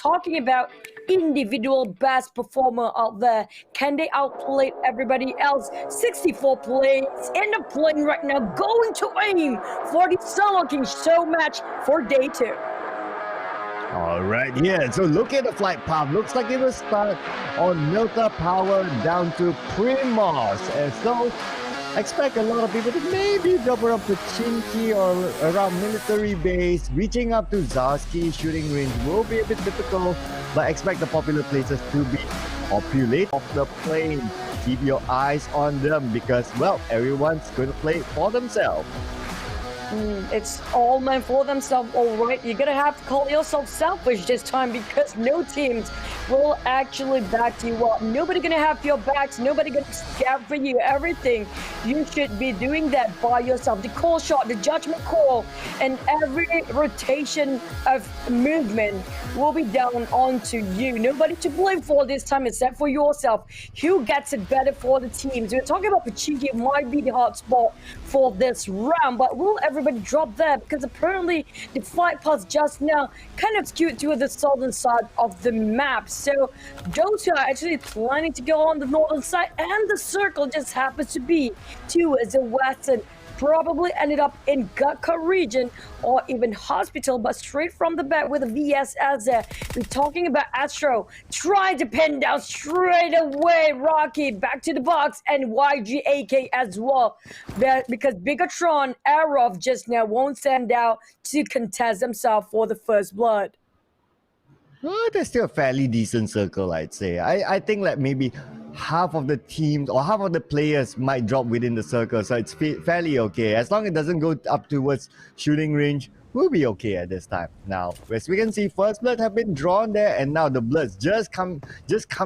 talking about individual best performer out there. Can they outplay everybody else? 64 plays in the plane right now, going to aim for the Soloking show match for day 2. All right, yeah. So look at the flight path. Looks like it will start on Milka Power down to Primos. And so expect a lot of people to maybe drop up to Chinky or around military base. Reaching up to Zarski shooting range will be a bit difficult, but expect the popular places to be populated off the plane. Keep your eyes on them because, well, everyone's going to play for themselves. It's all meant for themselves, all right. You're gonna have to call yourself selfish this time because no teams will actually back you up. Nobody gonna have your backs. Nobody gonna scout for you. Everything you should be doing that by yourself. The call shot, the judgment call, and every rotation of movement will be down onto you. Nobody to blame for this time except for yourself. Who gets it better for the teams? We're talking about Pachiki might be the hot spot for this round, but will everybody drop there? Because apparently the flight path just now kind of skewed to the southern side of the map. So those who are actually planning to go on the northern side and the circle just happens to be towards the western, probably ended up in Gakka region or even hospital, but straight from the back with a VSS there. We're talking about Astro trying to pin down straight away Rocky back to the box and YGAK as well. Because Bigatron Arov just now won't stand out to contest himself for the first blood. Well, that's still a fairly decent circle, I'd say. I think like maybe half of the teams or half of the players might drop within the circle, so it's fairly okay. As long as it doesn't go up towards shooting range, we'll be okay at this time. Now, as we can see, first blood have been drawn there, and now the bloods just come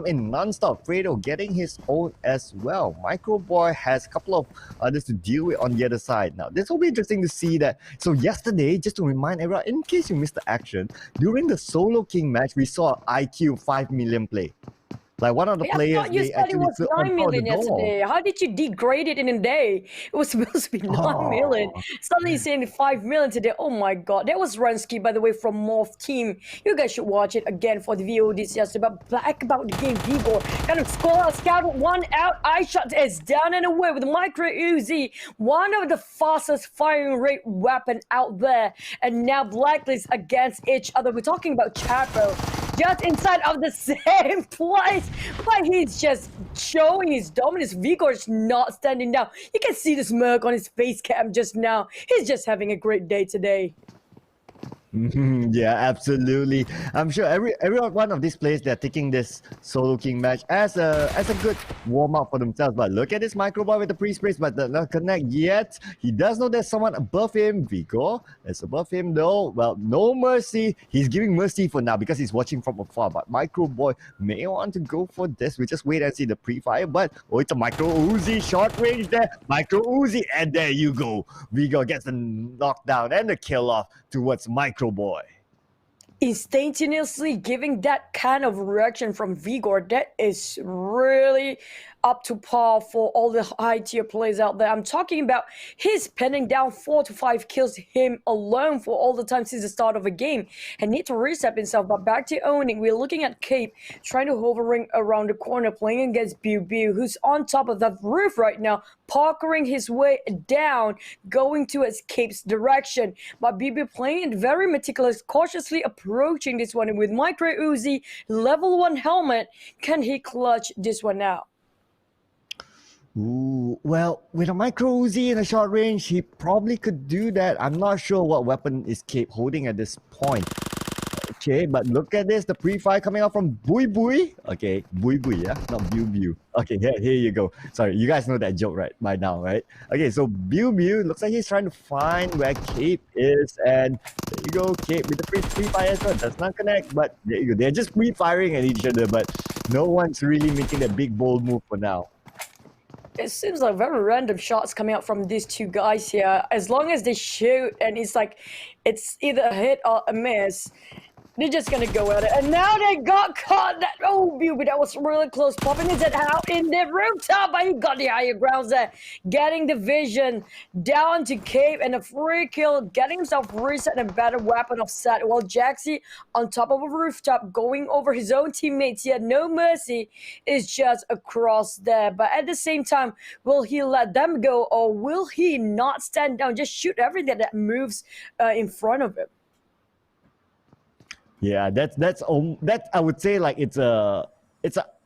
in non-stop. Fredo getting his own as well. Micro Boy has a couple of others to deal with on the other side. Now, this will be interesting to see that. So yesterday, just to remind everyone, in case you missed the action, during the Soloking match, we saw IQ 5 million play. Like one of the players, I thought you said it was 9 million yesterday. How did you degrade it in a day? It was supposed to be 9 million. Suddenly you're saying 5 million today. Oh my god. That was Runsky, by the way, from Morph Team. You guys should watch it again for the VODs yesterday. But back about the game, Vigor kind of scouted one out. Eye shot is down and away with Micro Uzi. One of the fastest firing rate weapon out there. And now Blacklist against each other. We're talking about Chapo. Just inside of the same place, but he's just showing his dominance. Vigor's not standing down. You can see the smirk on his face cam just now. He's just having a great day today. Yeah, absolutely. I'm sure every one of these players, they're taking this Soloking match as a good warm-up for themselves. But look at this Micro Boy with the pre-sprays, but does not connect yet. He does know there's someone above him. Vigor is above him though. Well, no mercy. He's giving mercy for now because he's watching from afar. But Micro Boy may want to go for this. We just wait and see the pre-fire. But it's a Micro Uzi short range there. Micro Uzi, and there you go. Vigor gets the knockdown and the kill off towards Micro Boy. Instantaneously giving that kind of reaction from Vigor, that is really up to par for all the high tier players out there. I'm talking about his penning down 4 to 5 kills him alone for all the time since the start of a game and need to reset himself. But back to owning, we're looking at Cape trying to hovering around the corner, playing against Bew, who's on top of that roof right now, parkering his way down, going towards Cape's direction. But Bew playing it very meticulous, cautiously approaching this one. And with Micro Uzi, level 1 helmet, can he clutch this one out? Ooh, well, with a Micro Uzi in a short range, he probably could do that. I'm not sure what weapon is Cape holding at this point. Okay, but look at this, the pre-fire coming out from Bui. Okay, Bui, yeah, not Bew. Okay, here you go. Sorry, you guys know that joke right by now, right? Okay, so Bew looks like he's trying to find where Cape is, and there you go, Cape with the pre-fire as well. Does not connect, but there you go. They're just pre-firing at each other, but no one's really making that big bold move for now. It seems like very random shots coming out from these two guys here. As long as they shoot and it's like it's either a hit or a miss, They're just gonna go at it, and now they got caught. But that was really close. Popping his head out in the rooftop, but he got the higher grounds there, getting the vision down to Cape and a free kill, getting himself reset and a better weapon of set. While Jaxie on top of a rooftop, going over his own teammates. He had no mercy. Is just across there, but at the same time, will he let them go, or will he not stand down? Just shoot everything that moves in front of him. Yeah, that I would say like it's a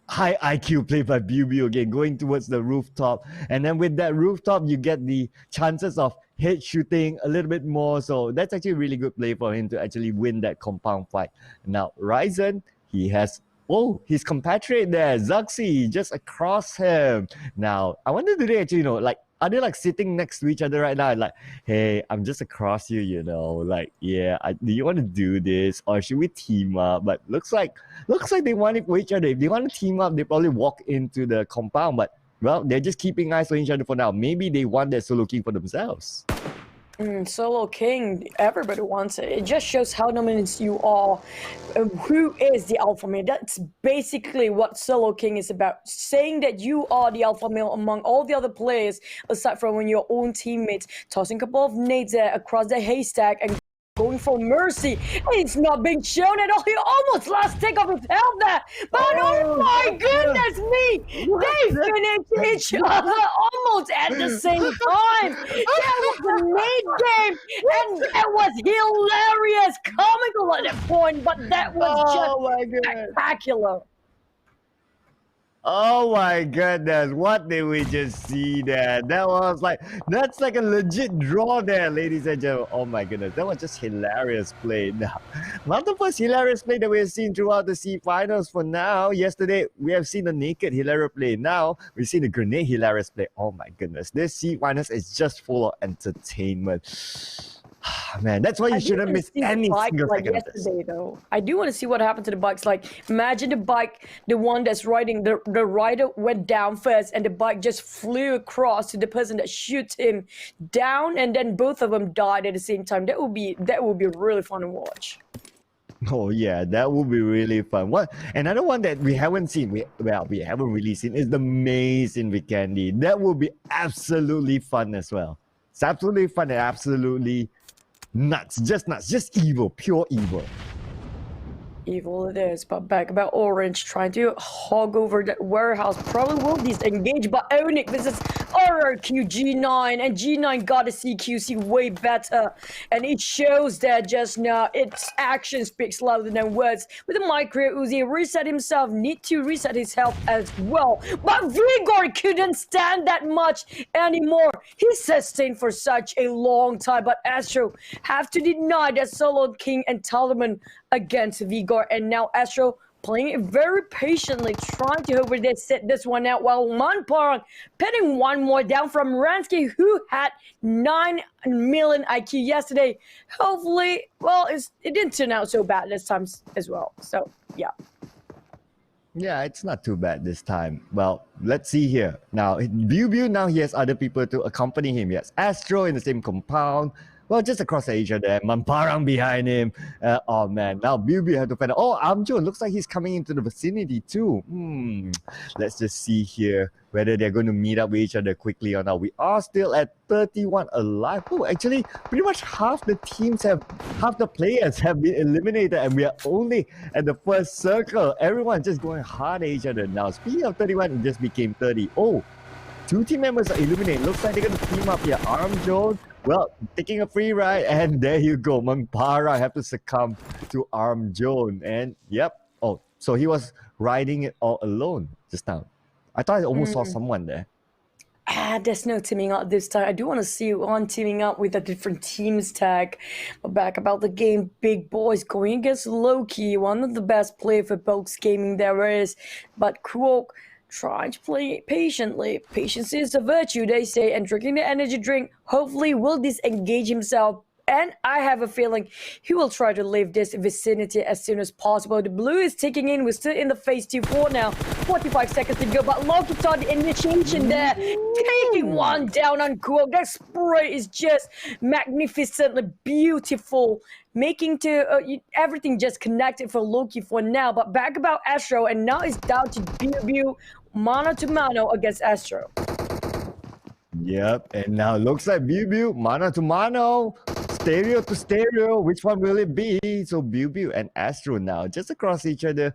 high IQ play by Pmpl again, going towards the rooftop, and then with that rooftop you get the chances of head shooting a little bit more. So that's actually a really good play for him to actually win that compound fight. Now Ryzen, he has his compatriot there, Zuxi, just across him. Now I wonder, do they actually like? Are they like sitting next to each other right now? Like, hey, I'm just across you, like, yeah, do you want to do this, or should we team up? But looks like they want it for each other. If they want to team up, they probably walk into the compound. But well, they're just keeping eyes on each other for now. Maybe they want that Soloking for themselves. Soloking, everybody wants it. It just shows how dominant you are. Who is the alpha male? That's basically what Soloking is about. Saying that you are the alpha male among all the other players, aside from your own teammates. Tossing a couple of nades there across the haystack and going for mercy. It's not being shown at all. He almost lost take off his health there. But oh my goodness me! They finished each other almost at the same time. That was a nade game, and that was hilarious, comical at that point, but that was just spectacular. Oh my goodness, what did we just see there? That's like a legit draw there, ladies and gentlemen. Oh my goodness, that was just hilarious play. Now, not the first hilarious play that we have seen throughout the C finals for now. Yesterday, we have seen the naked hilarious play. Now, we've seen the grenade hilarious play. Oh my goodness, this C finals is just full of entertainment. Man, that's why you shouldn't miss any single second of this. Though, I do want to see what happened to the bikes. Like, imagine the bike, the one that's riding, the rider went down first, and the bike just flew across to the person that shoots him down, and then both of them died at the same time. That would be really fun to watch. Oh yeah, that would be really fun. Another one that we haven't seen, we haven't really seen, is the maze in Vikendi. That would be absolutely fun as well. It's absolutely fun and absolutely nuts, just evil, pure evil. Evil it is, but back about Orange trying to hog over that warehouse. Probably will disengage, but Onyx versus RRQ G9, and G9 got a CQC way better, and it shows that just now its action speaks louder than words. With the micro Uzi, reset himself, need to reset his health as well, but Vigor couldn't stand that much anymore. He sustained for such a long time, but Astro have to deny that Soloking entitlement against Vigor, and now Astro playing it very patiently, trying to over this set this one out, while Manparang pinning one more down from Ransky, who had 9 million IQ yesterday. Hopefully, well, it didn't turn out so bad this time as well. So, yeah. Yeah, it's not too bad this time. Well, let's see here. Now, Pmpl, now he has other people to accompany him. He has Astro in the same compound. Well, just across Asia there. Manparang behind him. Oh, man. Now, Pmpl have to find out. Oh, Armjo, looks like he's coming into the vicinity too. Let's just see here whether they're going to meet up with each other quickly or not. We are still at 31 alive. Oh, actually, pretty much half the players have been eliminated, and we are only at the first circle. Everyone just going hard at each other now. Speaking of 31, it just became 30. Oh, 2 team members are eliminated. Looks like they're going to team up here. Armjo, well, taking a free ride, and there you go. Manparang have to succumb to Armjo. And yep. Oh, so he was riding it all alone just now. I thought I almost saw someone there. There's no teaming up this time. I do want to see one teaming up with a different teams tag. But back about the game, Big Boys going against Loki, one of the best players for Pokes Gaming there is. But Kuok trying to play patiently. Patience is a virtue, they say, and drinking the energy drink hopefully will disengage himself And I have a feeling he will try to leave this vicinity as soon as possible. The blue is ticking in. We're still in the phase 2-4 now. 45 seconds to go. But Loki saw the initiation there. Taking one down on Kuo. That spray is just magnificently beautiful. Making everything just connected for Loki for now. But back about Astro. And now it's down to Biu mano to mano against Astro. Yep, and now looks like Biu mano to mano, stereo to stereo. Which one will it be? So Biu and Astro now just across each other.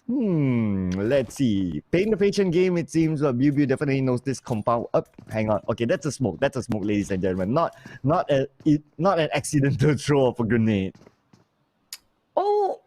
Let's see. Playing the patient game, it seems that Biu definitely knows this compound. Up, hang on. Okay, that's a smoke. That's a smoke, ladies and gentlemen. Not an accidental throw of a grenade. Oh.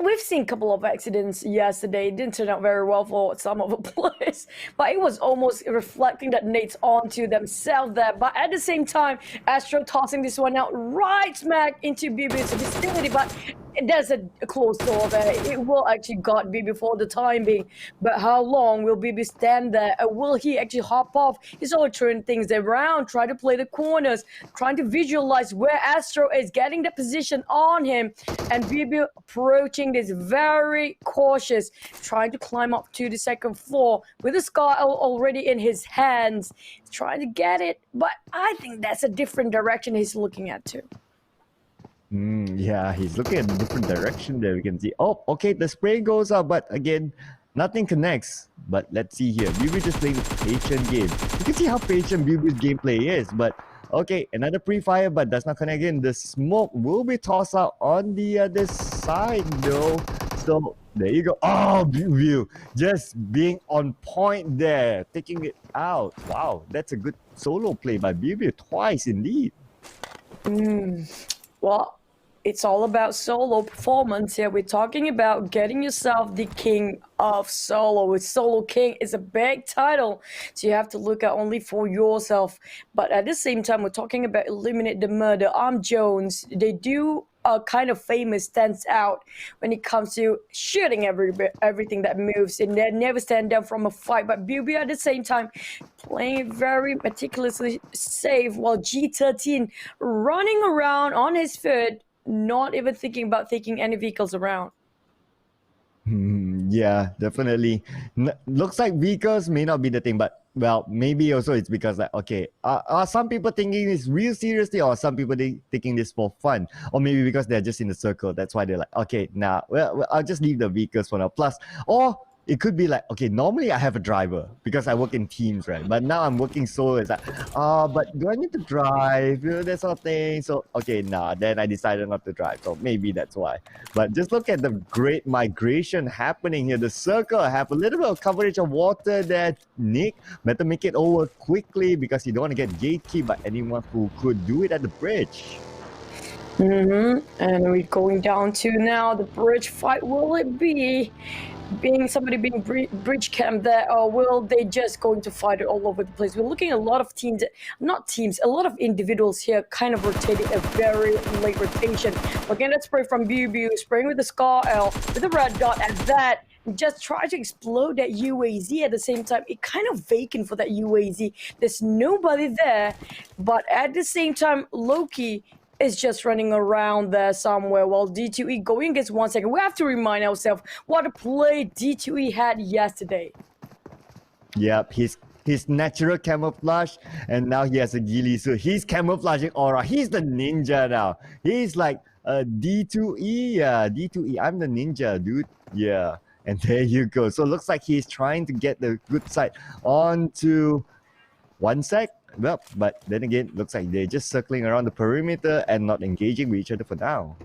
We've seen a couple of accidents yesterday. It didn't turn out very well for some of the players, but it was almost reflecting that nades onto themselves there. But at the same time, Astro tossing this one out right smack into BB's vicinity, but there's a close door there. It will actually got BB for the time being, but how long will BB stand there? Will he actually hop off? He's all turning things around, trying to play the corners, trying to visualize where Astro is, getting the position on him, and BB approaching this very cautious, trying to climb up to the second floor with the scar already in his hands, trying to get it, but I think that's a different direction he's looking at too. Yeah, he's looking at a different direction there. We can see, oh, okay, the spray goes up, but again, nothing connects. But let's see here. BB just playing the patient game. You can see how patient BB's gameplay is, but okay, another pre-fire, but does not connect in. The smoke will be tossed out on the other side, though. So there you go. Oh, BB just being on point there, taking it out. Wow, that's a good solo play by BB twice indeed. Well, it's all about solo performance here. We're talking about getting yourself the king of solo. With Soloking is a big title, so you have to look out only for yourself. But at the same time, we're talking about eliminate the murder. Arm Jones, they do kind of famous, stands out when it comes to shooting everything that moves, and they never stand down from a fight. But BB at the same time playing very meticulously safe, while G13 running around on his foot, not even thinking about taking any vehicles around. Yeah, definitely. Looks like vehicles may not be the thing, but well, maybe also it's because like, okay, are some people taking this real seriously, or some people taking this for fun, or maybe because they're just in the circle, that's why they're like, okay, nah, well, I'll just leave the vehicles for now. Plus, or it could be like, okay, normally I have a driver because I work in teams, right? But now I'm working solo. It's like, but do I need to drive? You know, that sort of thing. So, okay, nah, then I decided not to drive. So maybe that's why. But just look at the great migration happening here. The circle have a little bit of coverage of water there. Nick, better make it over quickly because you don't want to get gatekept by anyone who could do it at the bridge. And we're going down to now the bridge fight. Will it be somebody being bridge camp there, or will they just going to fight it all over the place? We're looking at a lot of teams, not teams, a lot of individuals here kind of rotating a very late rotation. Again, that spray from BB, spraying with the Scar L, with the red dot at that. Just try to explode that UAZ at the same time. It kind of vacant for that UAZ. There's nobody there, but at the same time, Loki is just running around there somewhere, while D2E going against 1 second. We have to remind ourselves what a play D2E had yesterday. Yep, his natural camouflage, and now he has a ghillie, so he's camouflaging aura. He's the ninja now. He's like a D2E, D2E. I'm the ninja, dude. Yeah, and there you go. So it looks like he's trying to get the good side onto 1 sec. Well, but then again, looks like they're just circling around the perimeter and not engaging with each other for now.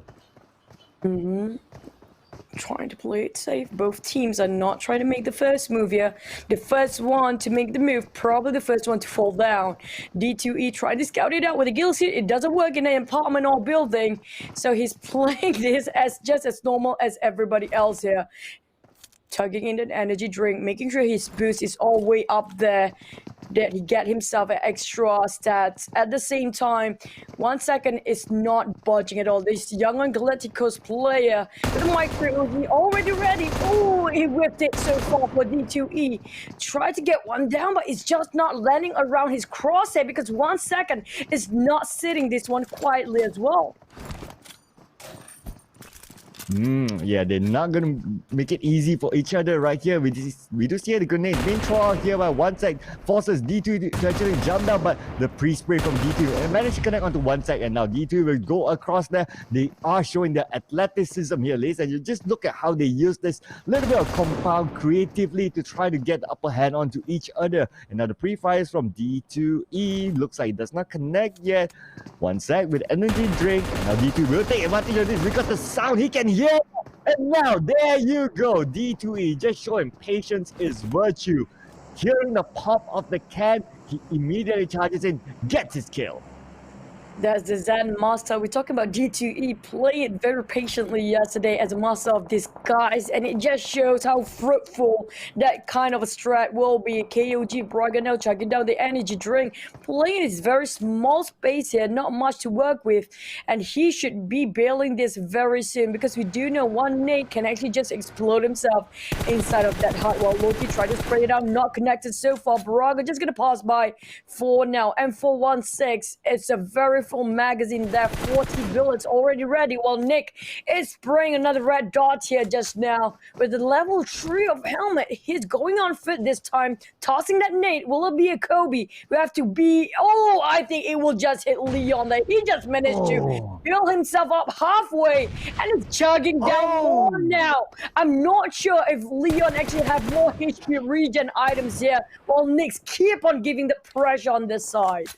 Trying to play it safe. Both teams are not trying to make the first move here. The first one to make the move, probably the first one to fall down. D2E trying to scout it out with a gill suit. It doesn't work in an apartment or building, so he's playing this as just as normal as everybody else here. tugging in an energy drink, making sure his boost is all the way up there, that he get himself an extra stats. At the same time, 1 second is not budging at all. This young Galacticos player with a micro OG already ready. Oh, he whipped it so far for D2E. Tried to get one down, but it's just not landing around his crosshair because 1 second is not sitting this one quietly as well. Yeah, they're not gonna make it easy for each other right here. We do see the grenade being thrown out here by 1 sec, forces D2 to actually jump down, but the pre-spray from D2 and managed to connect onto 1 sec, and now D2 will go across there. They are showing their athleticism here, ladies, and you just look at how they use this little bit of compound creatively to try to get the upper hand onto each other. And now the pre-fires from D2E looks like it does not connect yet. 1 sec with energy drink. Now D2 will take advantage of this because the sound he can hear. And now there you go. D2E just showing patience is virtue. Hearing the pop of the can, he immediately charges in, gets his kill. That's the Zen master. We're talking about D2E playing it very patiently yesterday as a master of disguise, and it just shows how fruitful that kind of a strat will be. KOG Braga now chugging down the energy drink, playing this very small space here, not much to work with, and he should be bailing this very soon because we do know one nade can actually just explode himself inside of that hut while Loki tried to spray it out, not connected so far. Braga just gonna pass by for now, and for 1-6, it's a very full magazine there, 40 bullets already ready, while Nick is spraying another red dot here just now with the level 3 of helmet. He's going on foot this time, tossing that nade. Will it be a Kobe? We have to be, I think it will just hit Leon there. He just managed to build himself up halfway and it's chugging down more now. I'm not sure if Leon actually have more HP regen items here, while Nick's keep on giving the pressure on this side.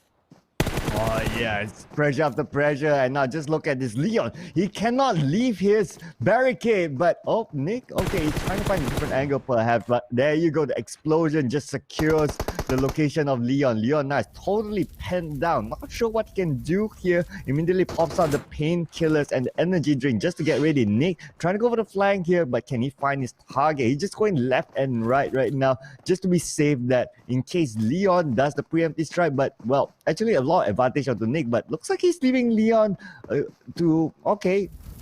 Oh yeah, it's pressure after pressure, and now just look at this Leon. He cannot leave his barricade, but Nick, okay, he's trying to find a different angle perhaps, but there you go, the explosion just secures the location of Leon. Leon now is totally penned down, not sure what he can do here. Immediately pops out the painkillers and the energy drink just to get ready. Nick trying to go for the flank here, but can he find his target? He's just going left and right now just to be safe that in case Leon does the preemptive strike, but well, actually a lot of advantage onto Nick, but looks like he's leaving Leon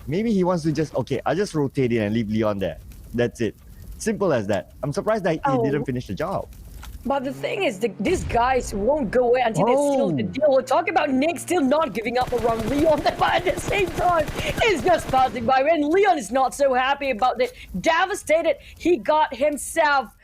maybe he wants to just, I'll just rotate it and leave Leon there. That's it. Simple as that. I'm surprised that he didn't finish the job. But the thing is, these guys won't go away until they seal the deal. We're talking about Nick still not giving up around Leon, but at the same time, he's just passing by. And Leon is not so happy about it. Devastated, he got himself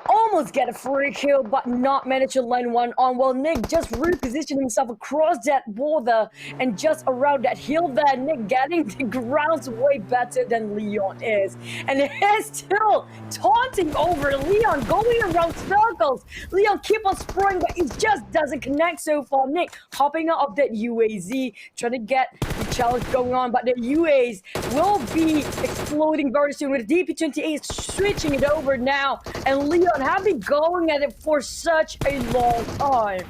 almost get a free kill, but not manage to land one on. Well, Nick just repositioned himself across that border and just around that hill there. Nick getting the grounds way better than Leon is. And he's still taunting over Leon, going around circles. Leon keep on spraying, but it just doesn't connect so far. Nick hopping out of that UAZ, trying to get the challenge going on, but the UAs will be exploding very soon with DP28 switching it over now. And Leon have been going at it for such a long time.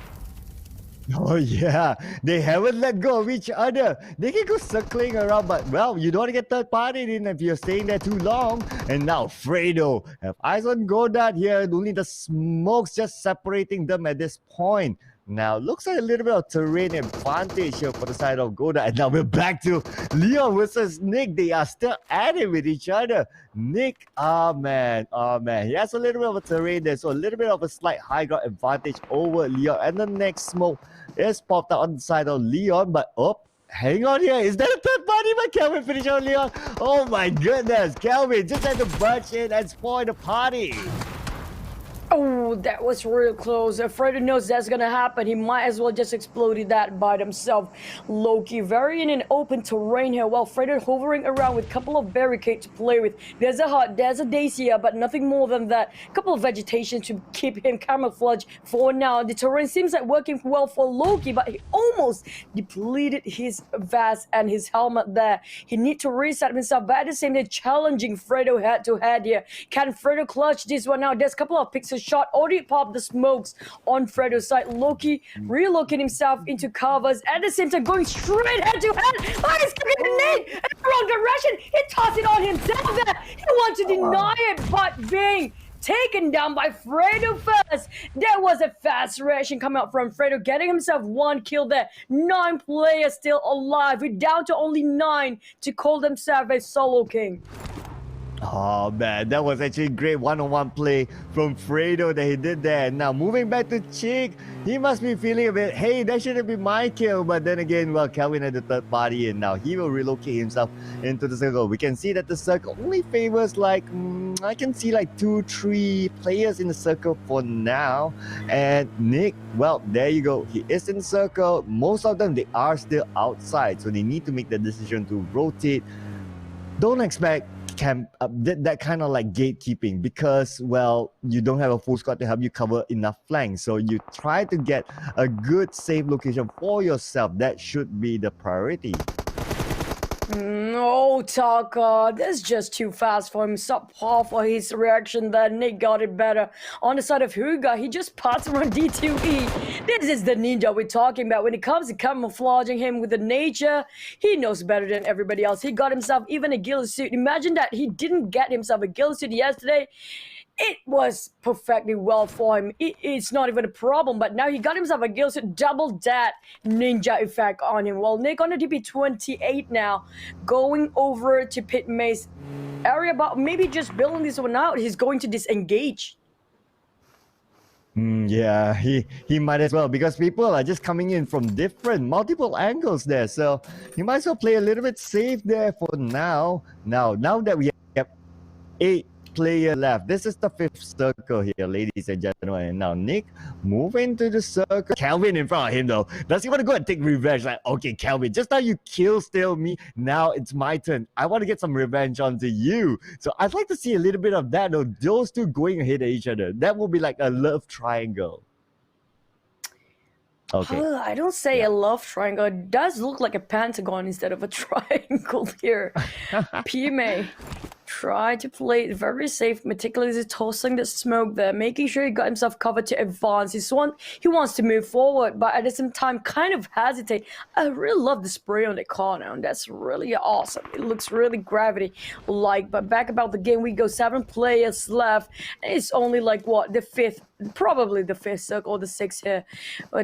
Oh yeah, they haven't let go of each other. They can go circling around, but well, you don't want to get third party in if you're staying there too long. And now Fredo have eyes on Godard here. Only the smokes just separating them at this point. Now, looks like a little bit of terrain advantage here for the side of Godard. And now we're back to Leon versus Nick. They are still at it with each other. Nick, man. He has a little bit of a terrain there, so a little bit of a slight high ground advantage over Leon. And the next smoke is popped out on the side of Leon, but hang on here. Is that a third party by Kelvin finish on Leon? Oh my goodness. Kelvin just had to budge in and spoil the party. Oh, that was real close. Fredo knows that's gonna happen. He might as well just exploded that by himself. Loki very in an open terrain here, while Fredo hovering around with a couple of barricades to play with. There's a hut, there's a daisy, but nothing more than that. A couple of vegetation to keep him camouflaged for now. The terrain seems like working well for Loki, but he almost depleted his vest and his helmet there. He need to reset himself, but at the same time challenging Fredo head to head here. Can Fredo clutch this one out? There's a couple of pixel shot already popped the smokes on Fredo's side. Loki relocating himself into covers at the same time going straight head to head. Oh, he's giving the nade in the wrong direction. He tossed it on himself there. He want to deny it, but being taken down by Fredo first. There was a fast reaction coming out from Fredo, getting himself 1 kill there. 9 players still alive. We're down to only 9 to call themselves a Soloking. Oh man, that was actually a great one-on-one play from Fredo that he did there. Now moving back to Chick, he must be feeling a bit, hey, that shouldn't be my kill. But then again, well, Kelvin had the third party and now he will relocate himself into the circle. We can see that the circle only favors like, I can see like 2-3 players in the circle for now. And Nick, well, there you go. He is in the circle. Most of them, they are still outside. So they need to make the decision to rotate. Don't expect that kind of like gatekeeping because, well, you don't have a full squad to help you cover enough flanks. So you try to get a good safe location for yourself. That should be the priority. No, Taka, that's just too fast for him. Subpar for his reaction there. Nick got it better. On the side of Huga, he just passed around D2E. This is the ninja we're talking about. When it comes to camouflaging him with the nature, he knows better than everybody else. He got himself even a ghillie suit. Imagine that he didn't get himself a ghillie suit yesterday. It was perfectly well for him. It's not even a problem, but now he got himself a ghillie suit, double that ninja effect on him. Well, Nick on the DP28 now, going over to Pit Maze area, but maybe just building this one out, he's going to disengage. Yeah, he might as well because people are just coming in from multiple angles there. So he might as well play a little bit safe there for now. Now that we have 8 player left. This is the 5th circle here, ladies and gentlemen. And now Nick move into the circle. Kelvin in front of him though. Does he want to go and take revenge? Like, okay, Kelvin, just now you still me. Now it's my turn. I want to get some revenge onto you. So I'd like to see a little bit of that though. Those two going ahead at each other. That will be like a love triangle. Okay. I don't say a love triangle. It does look like a pentagon instead of a triangle here. Pmpl try to play it very safe, meticulously tossing the smoke there, making sure he got himself covered to advance. He wants to move forward, but at the same time kind of hesitate. I really love the spray on the corner, and that's really awesome. It looks really gravity-like. But back about the game we go, 7 players left. It's only like what, the 5th, probably the 5th circle or the 6th here.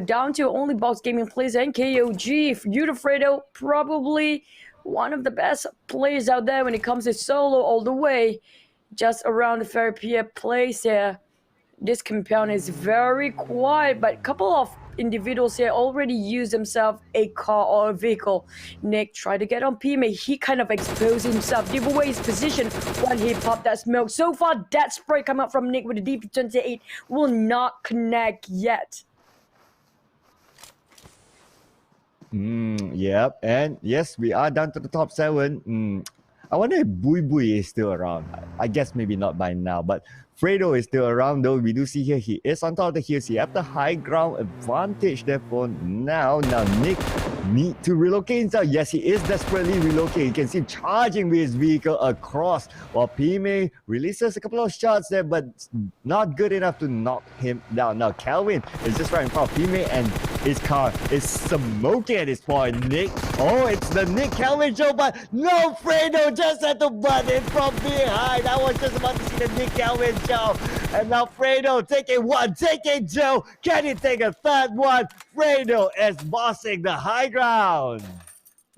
Down to only Box Gaming players and KOG. Fredo, probably one of the best players out there when it comes to solo all the way. Just around the Fair place here. This compound is very quiet, but a couple of individuals here already used themselves a car or a vehicle. Nick tried to get on Pmpl. He kind of exposed himself, give away his position when he popped that smoke. So far, that spray come out from Nick with the DP28 will not connect yet. Yep, and yes, we are down to the top 7. I wonder if Bui is still around. I guess maybe not by now, but Fredo is still around though. We do see here he is on top of the hills. He have the high ground advantage there for now. Now Nick need to relocate himself. Yes, he is desperately relocating. You can see him charging with his vehicle across while Pmpl releases a couple of shots there, but not good enough to knock him down. Now Kelvin is just right in front of Pmpl and his car is smoking at this point. Nick, oh, it's the Nick Kelvin show, but no, Fredo just had to butt in from behind. I was just about to see the Nick Kelvin show. And now Fredo taking 1, taking 2. Can he take a 3rd one? Fredo is bossing the high ground.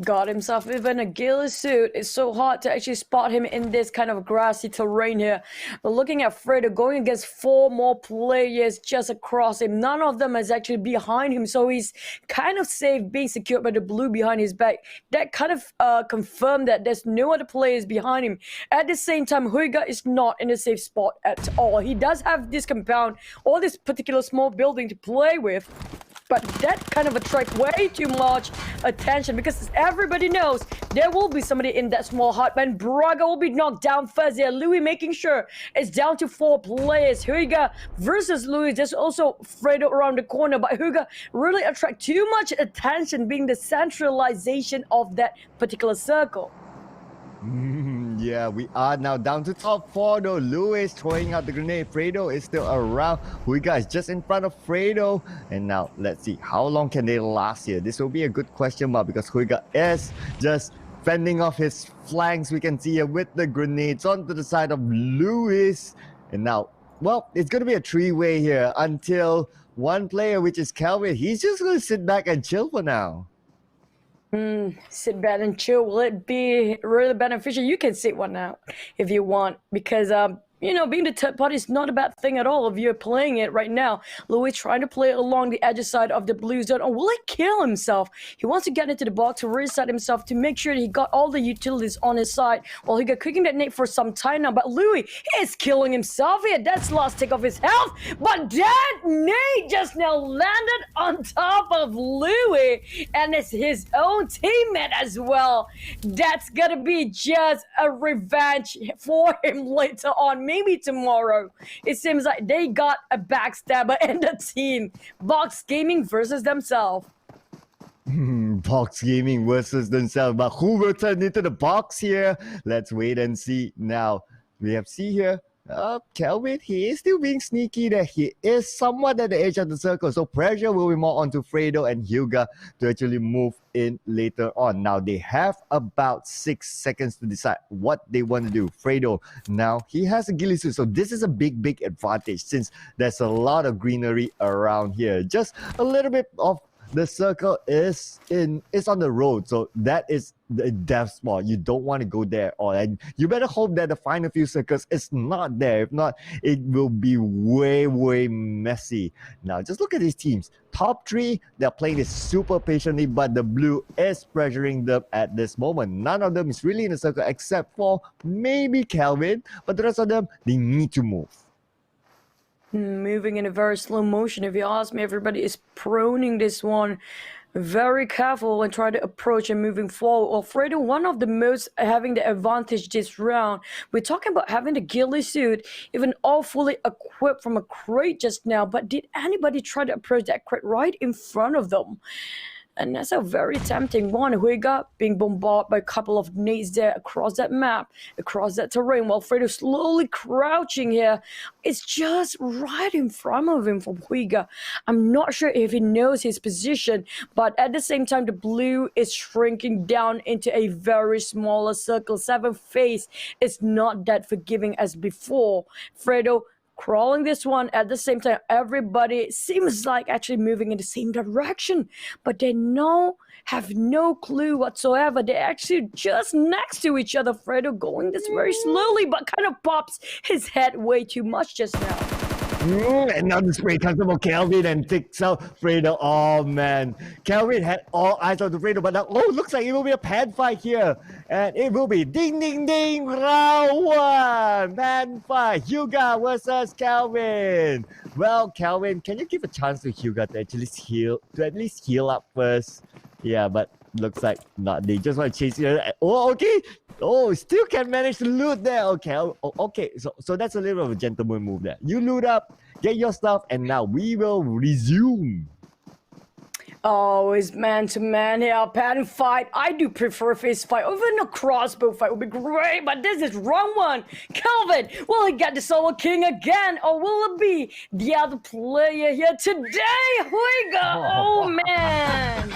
Got himself even a ghillie suit. It's so hard to actually spot him in this kind of grassy terrain here. But looking at Fredo going against 4 more players just across him. None of them is actually behind him, so he's kind of safe being secured by the blue behind his back. That kind of confirmed that there's no other players behind him. At the same time, Huiga is not in a safe spot at all. He does have this compound or this particular small building to play with, but that kind of attracts way too much attention because everybody knows there will be somebody in that small hut, and Braga will be knocked down first here. Louis making sure it's down to 4 players. Huiga versus Louis. There's also Fredo around the corner, but Huiga really attract too much attention being the centralization of that particular circle. Yeah, we are now down to top 4 though. Lewis throwing out the grenade. Fredo is still around. Huiga is just in front of Fredo. And now let's see how long can they last here. This will be a good question mark because Huiga is just fending off his flanks. We can see here with the grenades onto the side of Lewis. And now, well, it's going to be a three-way here until one player, which is Kelvin, he's just going to sit back and chill for now. Sit back and chill. Will it be really beneficial? You can sit one out if you want, because being the third party is not a bad thing at all if you're playing it right now. Louis trying to play along the edge side of the blue zone. Or will he kill himself? He wants to get into the box to reset himself to make sure that he got all the utilities on his side while he got cooking that nade for some time now. But Louis is killing himself here. That's last tick of his health. But that nade just now landed on top of Louis, and it's his own teammate as well. That's gonna be just a revenge for him later on. Maybe tomorrow. It seems like they got a backstabber in the team. Box Gaming versus themselves. Box Gaming versus themselves. But who will turn into the box here? Let's wait and see. Now, we have see here. Kelvin, he is still being sneaky there. He is somewhat at the edge of the circle. So pressure will be more onto Fredo and Hyuga to actually move in later on. Now they have about 6 seconds to decide what they want to do. Fredo, now he has a ghillie suit. So this is a big advantage since there's a lot of greenery around here. Just a little bit of the circle is on the road, so that is the death spot. You don't want to go there, and you better hope that the final few circles is not there. If not, it will be way messy. Now just look at these teams. Top three, they're playing this super patiently, but the blue is pressuring them at this moment. None of them is really in the circle except for maybe Kelvin, but the rest of them, they need to move. Moving in a very slow motion. If you ask me, everybody is proning this one. Very careful when trying to approach and moving forward. Alfredo, one of the most having the advantage this round. We're talking about having the ghillie suit, even all fully equipped from a crate just now. But did anybody try to approach that crate right in front of them? And that's a very tempting one. Huiga being bombarded by a couple of nades there across that map, across that terrain, while Fredo slowly crouching here. It's just right in front of him from Huiga. I'm not sure if he knows his position, but at the same time, the blue is shrinking down into a very smaller circle. 7th phase is not that forgiving as before. Fredo crawling this one at the same time. Everybody seems like actually moving in the same direction, but they have no clue whatsoever. They're actually just next to each other. Fredo going this very slowly, but kind of pops his head way too much just now. And now the spray comes from Kelvin and takes out Fredo. Oh man, Kelvin had all eyes on the Fredo, but now, looks like it will be a pan fight here. And it will be ding, round one. Pan fight, Hyuga versus Kelvin. Well, Kelvin, can you give a chance to Hyuga to at least heal up first? Yeah, but looks like not. They just want to chase you. Oh, okay. Oh, still can manage to loot there. Okay, okay. So that's a little bit of a gentleman move there. You loot up, get your stuff, and now we will resume. Oh, it's man-to-man here, pattern fight. I do prefer fist fight. Even a crossbow fight would be great, but this is wrong one. Kelvin, will he get the Soloking again, or will it be the other player here today? Huiga, oh man.